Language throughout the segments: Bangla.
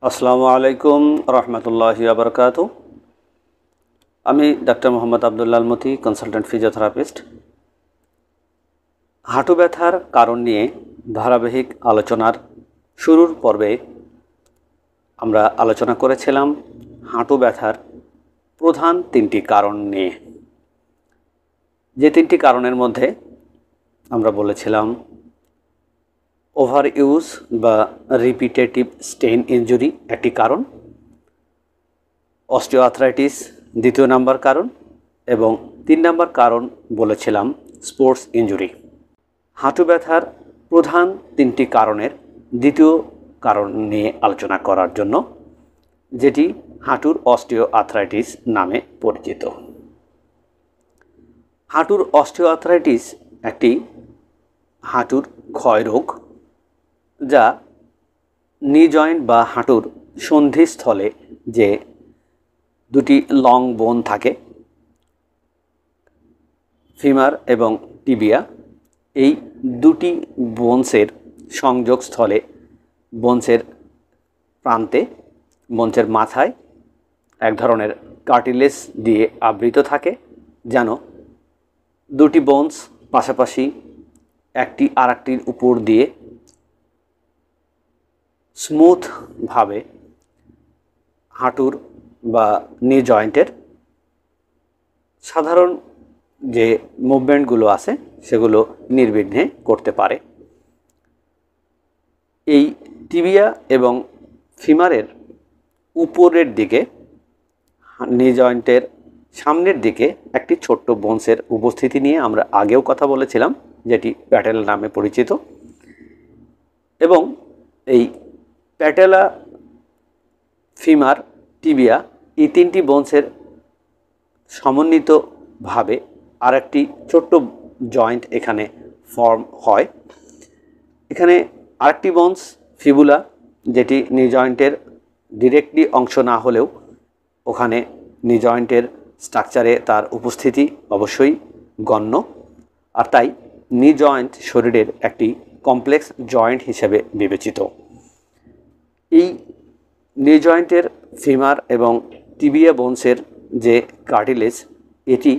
আসসালামু আলাইকুম রহমতুল্লাহি আবরকাতু। আমি ডাক্তার মোহাম্মদ আব্দুল্লাহ আল-মতি, কনসালটেন্ট ফিজিওথেরাপিস্ট। হাঁটু ব্যথার কারণ নিয়ে ধারাবাহিক আলোচনার শুরুর পর্বে আমরা আলোচনা করেছিলাম হাঁটু ব্যথার প্রধান তিনটি কারণ নিয়ে। যে তিনটি কারণের মধ্যে আমরা বলেছিলাম ওভার ইউজ বা রিপিটেটিভ স্টেইন ইনজুরি একটি কারণ, অস্টিওআর্থ্রাইটিস দ্বিতীয় নাম্বার কারণ এবং 3 নাম্বার কারণ বলেছিলাম স্পোর্টস ইনজুরি। হাঁটু ব্যথার প্রধান তিনটি কারণের দ্বিতীয় কারণ নিয়ে আলোচনা করার জন্য, যেটি হাঁটুর অস্টিওআর্থ্রাইটিস নামে পরিচিত। হাঁটুর অস্টিওআর্থ্রাইটিস একটি হাঁটুর ক্ষয়রোগ, যা নি জয়েন্ট বা হাঁটুর সন্ধিস্থলে যে দুটি লং বোন থাকে, ফিমার এবং টিবিয়া, এই দুটি বোনসের সংযোগস্থলে, বোনসের প্রান্তে, বোনসের মাথায় এক ধরনের কার্টিলেজ দিয়ে আবৃত থাকে, যেন দুটি বোনস পাশাপাশি একটি আরেকটির উপর দিয়ে স্মুথভাবে হাঁটুর বা নি জয়েন্টের সাধারণ যে মুভমেন্টগুলো আছে সেগুলো নির্বিঘ্নে করতে পারে। এই টিবিয়া এবং ফিমারের উপরের দিকে, নি জয়েন্টের সামনের দিকে একটি ছোট্ট বোনসের উপস্থিতি নিয়ে আমরা আগেও কথা বলেছিলাম, যেটি প্যাটেলা নামে পরিচিত। এবং এই প্যাটেলা, ফিমার, টিবিয়া, এই তিনটি বোনসের সমন্বিতভাবে আরেকটি ছোট্ট জয়েন্ট এখানে ফর্ম হয়। এখানে আরেকটি বোনস ফিবুলা, যেটি নি জয়েন্টের ডিরেক্টলি অংশ না হলেও ওখানে নি জয়েন্টের স্ট্রাকচারে তার উপস্থিতি অবশ্যই গণ্য, আর তাই নি জয়েন্ট শরীরের একটি কমপ্লেক্স জয়েন্ট হিসেবে বিবেচিত। এই নি জয়েন্টের ফিমার এবং টিবিয়া বোনসের যে কার্টিলেজ, এটি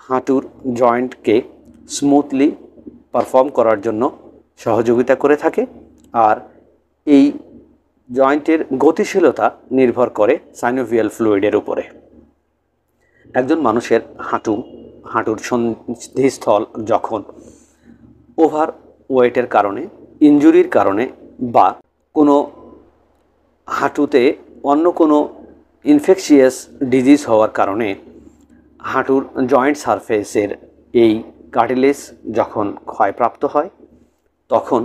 হাঁটুর জয়েন্টকে স্মুথলি পারফর্ম করার জন্য সহযোগিতা করে থাকে, আর এই জয়েন্টের গতিশীলতা নির্ভর করে সাইনোভিয়াল ফ্লুইডের উপরে। একজন মানুষের হাঁটুর সন্ধিস্থল যখন ওভার ওয়েটের কারণে, ইনজুরির কারণে বা কোনো হাঁটুতে অন্য কোনো ইনফেকশিয়াস ডিজিজ হওয়ার কারণে হাঁটুর জয়েন্ট সারফেসের এই কার্টিলেজ যখন ক্ষয়প্রাপ্ত হয়, তখন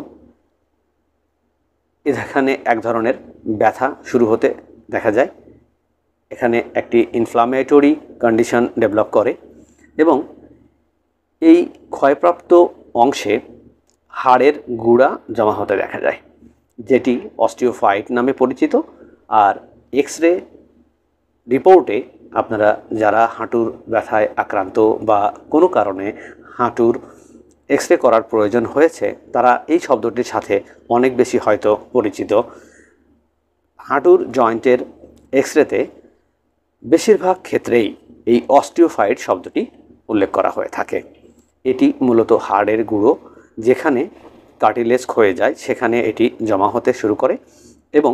এখানে এক ধরনের ব্যথা শুরু হতে দেখা যায়। এখানে একটি ইনফ্লামেটরি কন্ডিশন ডেভেলপ করে এবং এই ক্ষয়প্রাপ্ত অংশে হাড়ের গুঁড়া জমা হতে দেখা যায়, যেটি অস্টিওফাইট নামে পরিচিত। আর এক্স-রে রিপোর্টে আপনারা যারা হাঁটুর ব্যথায় আক্রান্ত বা কোনো কারণে হাঁটুর এক্স-রে করার প্রয়োজন হয়েছে, তারা এই শব্দটির সাথে অনেক বেশি হয়তো পরিচিত। হাঁটুর জয়েন্টের এক্স-রেতে বেশিরভাগ ক্ষেত্রেই এই অস্টিওফাইট শব্দটি উল্লেখ করা হয়ে থাকে। এটি মূলত হাড়ের গুঁড়ো, যেখানে কার্টিলেজ ক্ষয়ে যায় সেখানে এটি জমা হতে শুরু করে এবং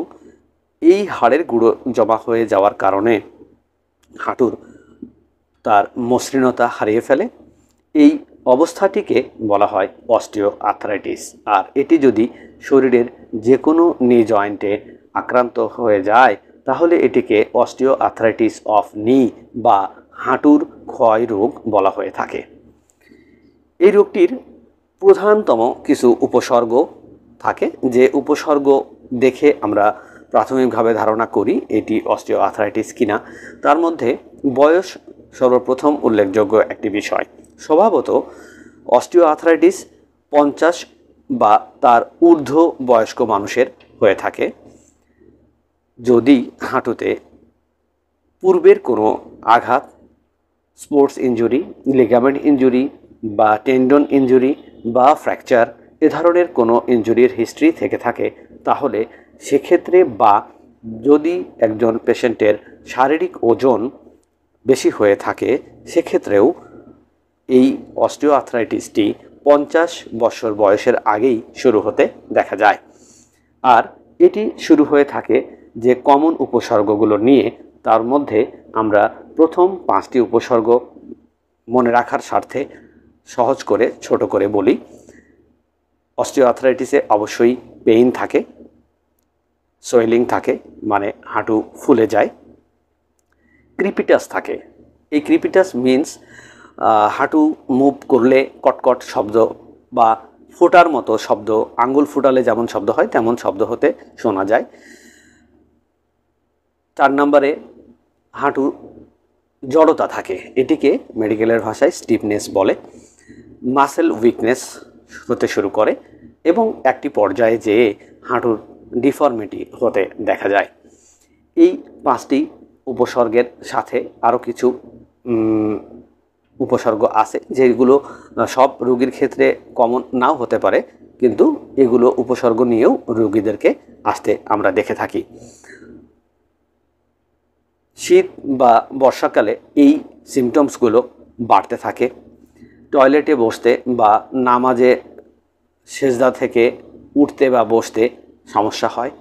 এই হাড়ের গুঁড়ো জমা হয়ে যাওয়ার কারণে হাঁটুর তার মসৃণতা হারিয়ে ফেলে। এই অবস্থাটিকে বলা হয় অস্টিওআর্থ্রাইটিস। আর এটি যদি শরীরের যে কোনো নি জয়েন্টে আক্রান্ত হয়ে যায়, তাহলে এটিকে অস্টিওআর্থ্রাইটিস অফ নি বা হাঁটুর ক্ষয় রোগ বলা হয়ে থাকে। এই রোগটির প্রধানতম কিছু উপসর্গ থাকে, যে উপসর্গ দেখে আমরা প্রাথমিকভাবে ধারণা করি এটি অস্টিওআর্থ্রাইটিস কিনা। তার মধ্যে বয়স সর্বপ্রথম উল্লেখযোগ্য একটি বিষয়। স্বভাবত অস্টিওআর্থ্রাইটিস 50 বা তার ঊর্ধ্ব বয়স্ক মানুষের হয়ে থাকে। যদি হাঁটুতে পূর্বের কোনো আঘাত, স্পোর্টস ইনজুরি, লিগামেন্ট ইনজুরি বা টেন্ডন ইনজুরি বা ফ্র্যাকচার এ ধরনের কোনো ইনজুরির হিস্ট্রি থেকে থাকে, তাহলে সেক্ষেত্রে বা যদি একজন পেশেন্টের শারীরিক ওজন বেশি হয়ে থাকে সেক্ষেত্রেও এই অস্টিওআর্থ্রাইটিসটি 50 বছর বয়সের আগেই শুরু হতে দেখা যায়। আর এটি শুরু হয়ে থাকে যে কমন উপসর্গগুলো নিয়ে, তার মধ্যে আমরা প্রথম 5টি উপসর্গ মনে রাখার স্বার্থে সহজ করে ছোট করে বলি। অস্টিওআর্থ্রাইটিসে অবশ্যই পেইন থাকে, সোয়েলিং থাকে মানে হাঁটু ফুলে যায়, ক্রিপিটাস থাকে। এই ক্রিপিটাস মিন্স হাঁটু মুভ করলে কটকট শব্দ বা ফোটার মতো শব্দ, আঙ্গুল ফুটালে যেমন শব্দ হয় তেমন শব্দ হতে শোনা যায়। 4 নম্বরে হাঁটু জড়তা থাকে, এটিকে মেডিকেলের ভাষায় স্টিফনেস বলে। মাসেল উইকনেস হতে শুরু করে এবং একটি পর্যায়ে যেয়ে হাঁটুর ডিফর্মিটি হতে দেখা যায়। এই 5টি উপসর্গের সাথে আরও কিছু উপসর্গ আছে যেগুলো সব রোগীর ক্ষেত্রে কমন নাও হতে পারে, কিন্তু এগুলো উপসর্গ নিয়েও রোগীদেরকে আসতে আমরা দেখে থাকি। শীত বা বর্ষাকালে এই সিমটমসগুলো বাড়তে থাকে। টয়লেটে বসতে বা নামাজে সেজদা থেকে উঠতে বা বসতে সমস্যা হয়।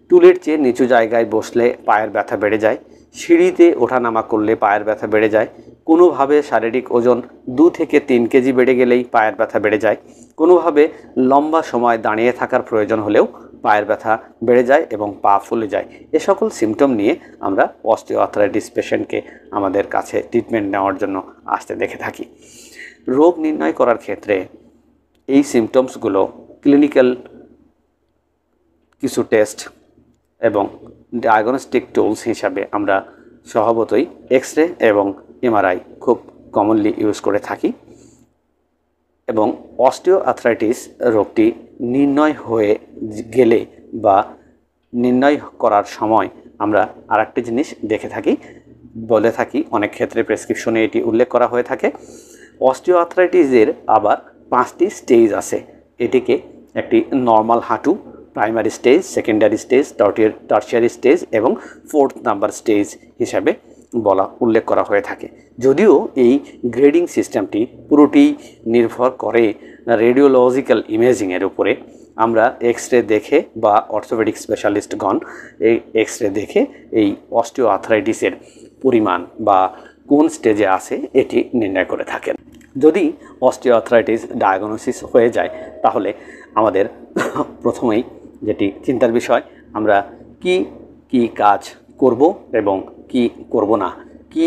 টুলের চেয়ে নিচু জায়গায় বসলে পায়ের ব্যথা বেড়ে যায়। সিঁড়িতে ওঠানামা করলে পায়ের ব্যথা বেড়ে যায়। কোনোভাবে শারীরিক ওজন 2 থেকে 3 কেজি বেড়ে গেলেই পায়ের ব্যথা বেড়ে যায়। কোনোভাবে লম্বা সময় দাঁড়িয়ে থাকার প্রয়োজন হলেও পায়ের ব্যথা বেড়ে যায় এবং পা ফুলে যায়। এ সকল সিমটম নিয়ে আমরা অস্টিওআর্থ্রাইটিস পেশেন্টকে আমাদের কাছে ট্রিটমেন্ট নেওয়ার জন্য আসতে দেখে থাকি। রোগ নির্ণয় করার ক্ষেত্রে এই সিমটমসগুলো ক্লিনিক্যাল কিছু টেস্ট এবং ডায়াগনস্টিক টুলস হিসাবে আমরা স্বভাবতই এক্স-রে এবং এমআরআই খুব কমনলি ইউজ করে থাকি। এবং অস্টিওআর্থ্রাইটিস রোগটি নির্ণয় হয়ে গেলে বা নির্ণয় করার সময় আমরা আরেকটি জিনিস দেখে থাকি, বলে থাকি, অনেক ক্ষেত্রে প্রেসক্রিপশনে এটি উল্লেখ করা হয়ে থাকে। অস্টিওআর্থ্রাইটিসের আবার 5টি স্টেজ আছে। এটিকে একটি নর্মাল হাঁটু, primary stage, secondary stage, tertiary stage এবং 4th নাম্বার স্টেজ হিসাবে উল্লেখ করা হয়ে থাকে। যদিও এই গ্রেডিং সিস্টেমটি পুরোটি নির্ভর করে রেডিওলজিক্যাল ইমেজিংয়ের উপরে। আমরা এক্স-রে দেখে বা অর্থোপেডিক স্পেশালিস্টগণ এই এক্স-রে দেখে এই অস্টিওআর্থ্রাইটিসের পরিমাণ বা কোন স্টেজে আছে এটি নির্ণয় করে থাকেন। যদি অস্টিওআর্থ্রাইটিস ডায়াগনোসিস হয়ে যায় তাহলে আমাদের প্রথমেই যেটি চিন্তার বিষয়, আমরা কি কাজ করব এবং কি করব না, কি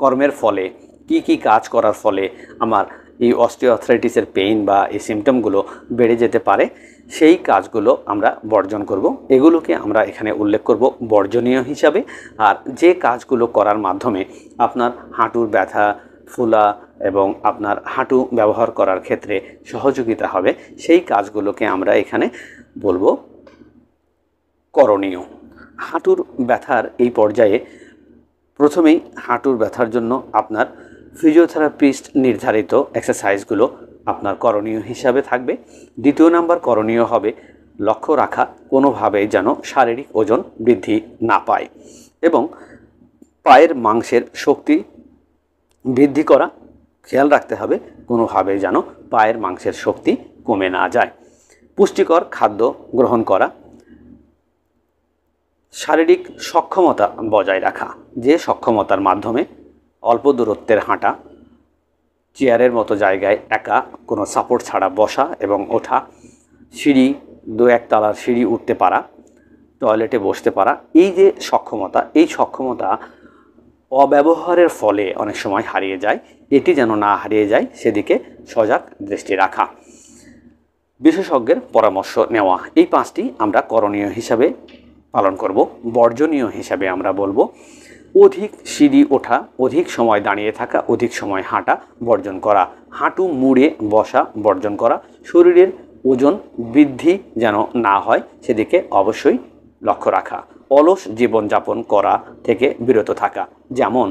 কর্মের ফলে কি কাজ করার ফলে আমার এই অস্টিওআর্থ্রাইটিসের পেইন বা এই সিমটমগুলো বেড়ে যেতে পারে, সেই কাজগুলো আমরা বর্জন করব। এগুলোকে আমরা এখানে উল্লেখ করব বর্জনীয় হিসাবে। আর যে কাজগুলো করার মাধ্যমে আপনার হাঁটুর ব্যথা ফোলা এবং আপনার হাঁটু ব্যবহার করার ক্ষেত্রে সহযোগিতা হবে, সেই কাজগুলোকে আমরা এখানে বলবো করণীয়। হাঁটুর ব্যথার এই পর্যায়ে প্রথমেই হাঁটুর ব্যথার জন্য আপনার ফিজিওথেরাপিস্ট নির্ধারিত এক্সারসাইজগুলো আপনার করণীয় হিসাবে থাকবে। 2 নাম্বার করণীয় হবে লক্ষ্য রাখা কোনোভাবেই যেন শারীরিক ওজন বৃদ্ধি না পায় এবং পায়ের মাংসের শক্তি বৃদ্ধি করা, খেয়াল রাখতে হবে কোনোভাবেই যেন পায়ের মাংসের শক্তি কমে না যায়। পুষ্টিকর খাদ্য গ্রহণ করা, শারীরিক সক্ষমতা বজায় রাখা, যে সক্ষমতার মাধ্যমে অল্প দূরত্বের হাঁটা, চেয়ারের মতো জায়গায় একা কোনো সাপোর্ট ছাড়া বসা এবং ওঠা, সিঁড়ি 2-1 তলার সিঁড়ি উঠতে পারা, টয়লেটে বসতে পারা, এই যে সক্ষমতা, এই সক্ষমতা অব্যবহারের ফলে অনেক সময় হারিয়ে যায়। এটি যেন না হারিয়ে যায় সেদিকে সজাগ দৃষ্টি রাখা, বিশেষজ্ঞের পরামর্শ নেওয়া, এই 5টি আমরা করণীয় হিসাবে পালন করব। বর্জনীয় হিসাবে আমরা বলবো অধিক সিঁড়ি ওঠা, অধিক সময় দাঁড়িয়ে থাকা, অধিক সময় হাঁটা বর্জন করা, হাঁটু মুড়ে বসা বর্জন করা, শরীরের ওজন বৃদ্ধি যেন না হয় সেদিকে অবশ্যই লক্ষ্য রাখা, অলস জীবনযাপন করা থেকে বিরত থাকা। যেমন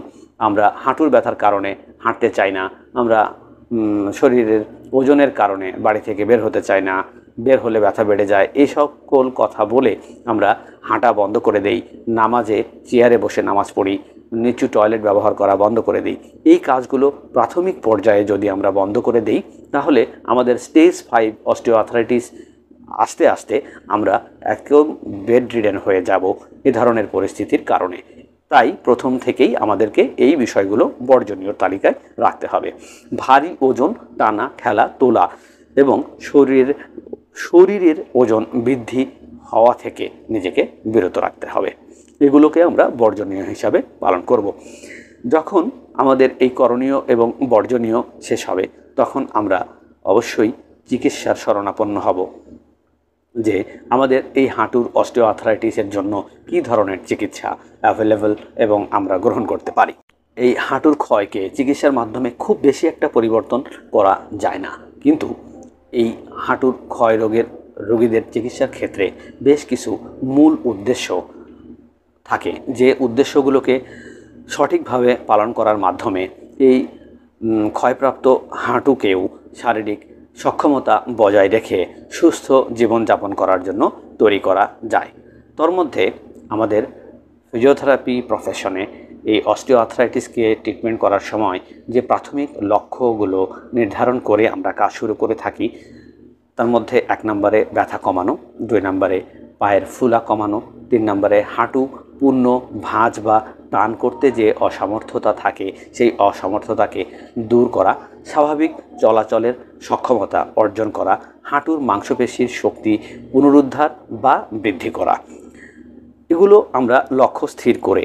আমরা হাঁটুর ব্যথার কারণে হাঁটতে চাই না, আমরা শরীরের ওজনের কারণে বাড়ি থেকে বের হতে চাই না, বের হলে ব্যথা বেড়ে যায়, এই সকল কথা বলে আমরা হাঁটা বন্ধ করে দেই, নামাজে চেয়ারে বসে নামাজ পড়ি, নিচু টয়লেট ব্যবহার করা বন্ধ করে দিই। এই কাজগুলো প্রাথমিক পর্যায়ে যদি আমরা বন্ধ করে দিই তাহলে আমাদের স্টেজ 5 অস্টিওআর্থ্রাইটিস আস্তে আস্তে আমরা একদম বেড রিডেন হয়ে যাব এ ধরনের পরিস্থিতির কারণে। তাই প্রথম থেকেই আমাদেরকে এই বিষয়গুলো বর্জনীয় তালিকায় রাখতে হবে। ভারী ওজন টানা, ঠেলা, তোলা এবং শরীরের ওজন বৃদ্ধি হওয়া থেকে নিজেকে বিরত রাখতে হবে। এগুলোকে আমরা বর্জনীয় হিসাবে পালন করব। যখন আমাদের এই করণীয় এবং বর্জনীয় শেষ হবে তখন আমরা অবশ্যই চিকিৎসার শরণাপন্ন হব যে আমাদের এই হাঁটুর অস্টিওআর্থ্রাইটিসের জন্য কী ধরনের চিকিৎসা অ্যাভেলেবল এবং আমরা গ্রহণ করতে পারি। এই হাঁটুর ক্ষয়কে চিকিৎসার মাধ্যমে খুব বেশি একটা পরিবর্তন করা যায় না, কিন্তু এই হাঁটুর ক্ষয় রোগীদের চিকিৎসার ক্ষেত্রে বেশ কিছু মূল উদ্দেশ্য থাকে, যে উদ্দেশ্যগুলোকে সঠিকভাবে পালন করার মাধ্যমে এই ক্ষয়প্রাপ্ত হাঁটুকেও শারীরিক সক্ষমতা বজায় রেখে সুস্থ জীবনযাপন করার জন্য তৈরি করা যায়। তোর মধ্যে আমাদের ফিজিওথেরাপি প্রফেশনে এই অস্টিওআর্থ্রাইটিসকে ট্রিটমেন্ট করার সময় যে প্রাথমিক লক্ষ্যগুলো নির্ধারণ করে আমরা কাজ শুরু করে থাকি তার মধ্যে 1 নম্বরে ব্যথা কমানো, 2 নম্বরে পায়ের ফুলা কমানো, 3 নম্বরে হাঁটু পূর্ণ ভাঁজ বা টান করতে যে অসামর্থ্যতা থাকে সেই অসামর্থ্যতাকে দূর করা, স্বাভাবিক চলাচলের সক্ষমতা অর্জন করা, হাঁটুর মাংসপেশির শক্তি পুনরুদ্ধার বা বৃদ্ধি করা। এগুলো আমরা লক্ষ্য স্থির করে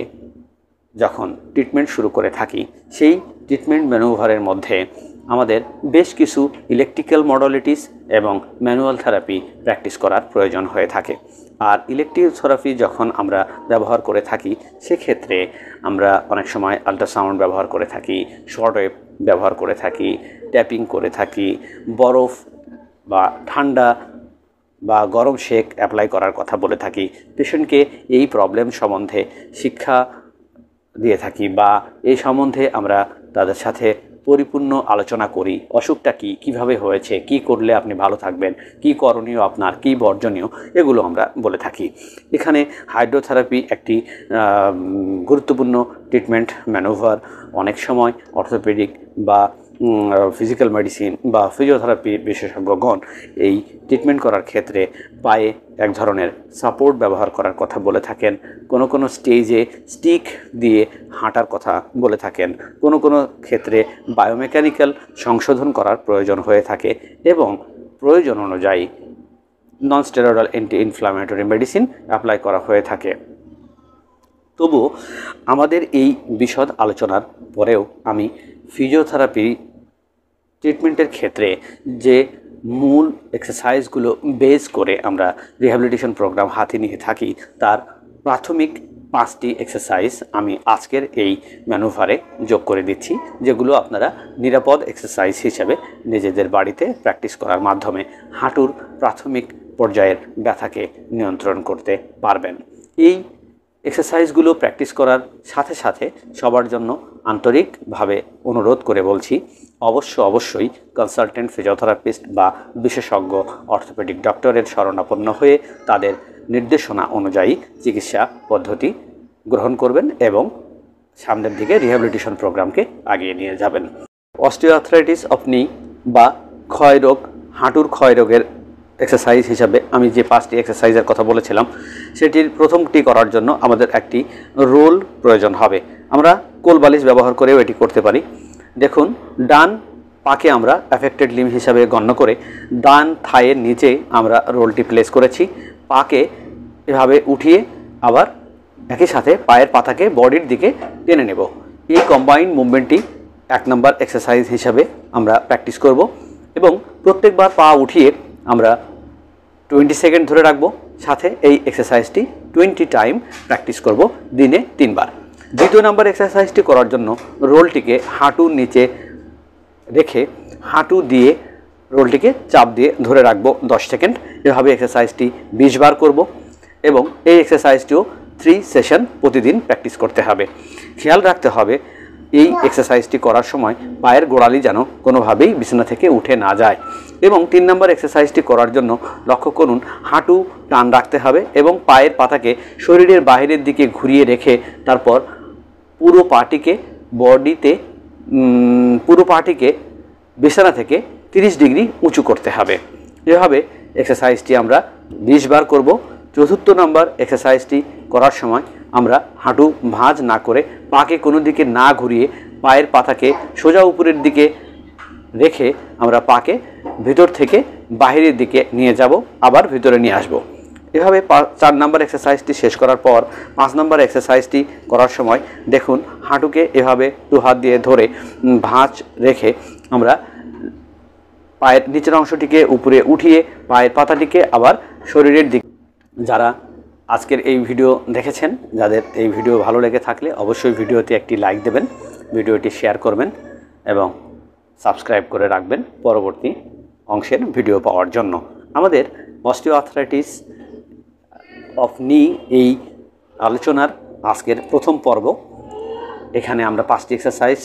যখন ট্রিটমেন্ট শুরু করে থাকি সেই ট্রিটমেন্ট ম্যানুভারের মধ্যে আমাদের বেশ কিছু ইলেকট্রিক্যাল মডালিটিস এবং ম্যানুয়াল থেরাপি প্র্যাকটিস করার প্রয়োজন হয়ে থাকে। আর ইলেকট্রিক থেরাপি যখন আমরা ব্যবহার করে থাকি সেক্ষেত্রে আমরা অনেক সময় আল্ট্রাসাউন্ড ব্যবহার করে থাকি, শর্ট ওয়েভ ব্যবহার করে থাকি, ট্যাপিং করে থাকি, বরফ বা ঠান্ডা বা গরম শেক অ্যাপ্লাই করার কথা বলে থাকি। পেশেন্টকে এই প্রবলেম সম্বন্ধে শিক্ষা দিয়ে থাকি বা এই সম্বন্ধে আমরা তাদের সাথে পরিপূর্ণ আলোচনা করি। অসুখটা কী, কীভাবে হয়েছে, কি করলে আপনি ভালো থাকবেন, কি করণীয় আপনার, কি বর্জনীয়, এগুলো আমরা বলে থাকি। এখানে হাইড্রোথেরাপি একটি গুরুত্বপূর্ণ ট্রিটমেন্ট ম্যানুভার। অনেক সময় অর্থোপেডিক বা ফিজিক্যাল মেডিসিন বা ফিজিওথেরাপি বিশেষজ্ঞগণ এই ট্রিটমেন্ট করার ক্ষেত্রে পায়ে এক ধরনের সাপোর্ট ব্যবহার করার কথা বলে থাকেন, কোনো স্টেজে স্টিক দিয়ে হাঁটার কথা বলে থাকেন, কোনো ক্ষেত্রে বায়োমেকানিক্যাল সংশোধন করার প্রয়োজন হয়ে থাকে এবং প্রয়োজন অনুযায়ী non steroidal anti inflammatory medicine apply করা হয়ে থাকে। তবু আমাদের এই বিশদ আলোচনার পরেও আমি ফিজিওথেরাপি ট্রিটমেন্টের ক্ষেত্রে যে মূল এক্সারসাইজগুলো বেস করে আমরা রিহ্যাবিলিটেশন প্রোগ্রাম হাতে নিয়ে থাকি তার প্রাথমিক 5টি এক্সারসাইজ আমি আজকের এই ম্যানুভারে যোগ করে দিচ্ছি, যেগুলো আপনারা নিরাপদ এক্সারসাইজ হিসেবে নিজেদের বাড়িতে প্র্যাকটিস করার মাধ্যমে হাঁটুর প্রাথমিক পর্যায়ের ব্যথাকে নিয়ন্ত্রণ করতে পারবেন। এই এক্সারসাইজগুলো প্র্যাকটিস করার সাথে সাথে সবার জন্য আন্তরিকভাবে অনুরোধ করে বলছি, অবশ্যই কনসালটেন্ট ফিজিওথেরাপিস্ট বা বিশেষজ্ঞ অর্থোপেডিক ডক্টরের শরণাপন্ন হয়ে তাদের নির্দেশনা অনুযায়ী চিকিৎসা পদ্ধতি গ্রহণ করবেন এবং সামনের দিকে রিহ্যাবিলিটেশন প্রোগ্রামকে আগিয়ে নিয়ে যাবেন। অস্টিওআর্থ্রাইটিস অফ নি বা ক্ষয়রোগ, হাঁটুর ক্ষয়রোগের এক্সারসাইজ হিসাবে আমি যে 5টি এক্সারসাইজের কথা বলেছিলাম সেটির প্রথমটি করার জন্য আমাদের একটি রোল প্রয়োজন হবে। আমরা কোলবালিশ ব্যবহার করেও এটি করতে পারি। দেখুন, ডান পাকে আমরা অ্যাফেক্টেড লিম্ব হিসাবে গণ্য করে ডান থাইয়ের নিচে আমরা রোলটি প্লেস করেছি। পাকে এভাবে উঠিয়ে আবার একই সাথে পায়ের পাতাকে বডির দিকে টেনে নেব। এই কম্বাইন্ড মুভমেন্টটি 1 নম্বর এক্সারসাইজ হিসাবে আমরা প্র্যাকটিস করব এবং প্রত্যেকবার পা উঠিয়ে আমরা 20 সেকেন্ড ধরে রাখবো। সাথে এই এক্সারসাইজটি 20 টাইম প্র্যাকটিস করব দিনে 3 বার। দ্বিতীয় নম্বর এক্সারসাইজটি করার জন্য রোলটিকে হাঁটুর নিচে রেখে হাঁটু দিয়ে রোলটিকে চাপ দিয়ে ধরে রাখবো 10 সেকেন্ড। এভাবে এক্সারসাইজটি 20 বার করব এবং এই এক্সারসাইজটিও 3 সেশন প্রতিদিন প্র্যাকটিস করতে হবে। খেয়াল রাখতে হবে এই এক্সারসাইজটি করার সময় পায়ের গোড়ালি যেন কোনোভাবেই বিছানা থেকে উঠে না যায়। এবং 3 নম্বর এক্সারসাইজটি করার জন্য লক্ষ্য করুন হাঁটু টান রাখতে হবে এবং পায়ের পাতাকে শরীরের বাইরের দিকে ঘুরিয়ে রেখে তারপর পুরো পাটিকে বিছানা থেকে 30 ডিগ্রি উঁচু করতে হবে। এভাবে এক্সারসাইজটি আমরা 20 বার করব। 4র্থ নম্বর এক্সারসাইজটি করার সময় আমরা হাঁটু ভাঁজ না করে পাকে কোনো দিকে না ঘুরিয়ে পায়ের পাতাকে সোজা উপরের দিকে রেখে আমরা পাকে ভিতর থেকে বাইরের দিকে নিয়ে যাব, আবার ভিতরে নিয়ে আসব। এভাবে 4 নম্বর এক্সারসাইজটি শেষ করার পর 5 নম্বর এক্সারসাইজটি করার সময় দেখুন হাঁটুকে এভাবে 2 হাত দিয়ে ধরে ভাঁজ রেখে আমরা পায়ের নিচের অংশটিকে উপরে উঠিয়ে পায়ের পাতাটিকে আবার শরীরের দিকে। যারা আজকের এই ভিডিও দেখেছেন, যাদের এই ভিডিও ভালো লেগে থাকলে অবশ্যই ভিডিওতে একটি লাইক দেবেন, ভিডিওটি শেয়ার করবেন এবং সাবস্ক্রাইব করে রাখবেন পরবর্তী অংশের ভিডিও পাওয়ার জন্য। আমাদের অস্টিওআর্থ্রাইটিস অফ নি এই আলোচনার আজকের প্রথম পর্ব। এখানে আমরা 5টি এক্সারসাইজ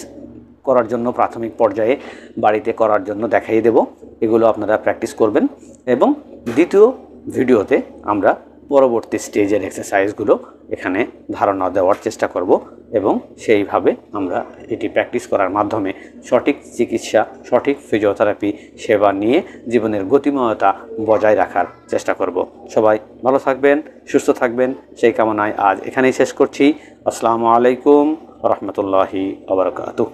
করার জন্য প্রাথমিক পর্যায়ে বাড়িতে করার জন্য দেখাই দেব। এগুলো আপনারা প্র্যাকটিস করবেন এবং দ্বিতীয় ভিডিওতে আমরা পরবর্তী স্টেজের এক্সারসাইজগুলো এখানে ধারণা দেওয়ার চেষ্টা করব এবং সেইভাবে আমরা এটি প্র্যাকটিস করার মাধ্যমে সঠিক চিকিৎসা, সঠিক ফিজিওথেরাপি সেবা নিয়ে জীবনের গতিময়তা বজায় রাখার চেষ্টা করব। সবাই ভালো থাকবেন, সুস্থ থাকবেন, সেই কামনায় আজ এখানেই শেষ করছি। আসসালামু আলাইকুম ওয়া রাহমাতুল্লাহি ওয়া বারাকাতুহু।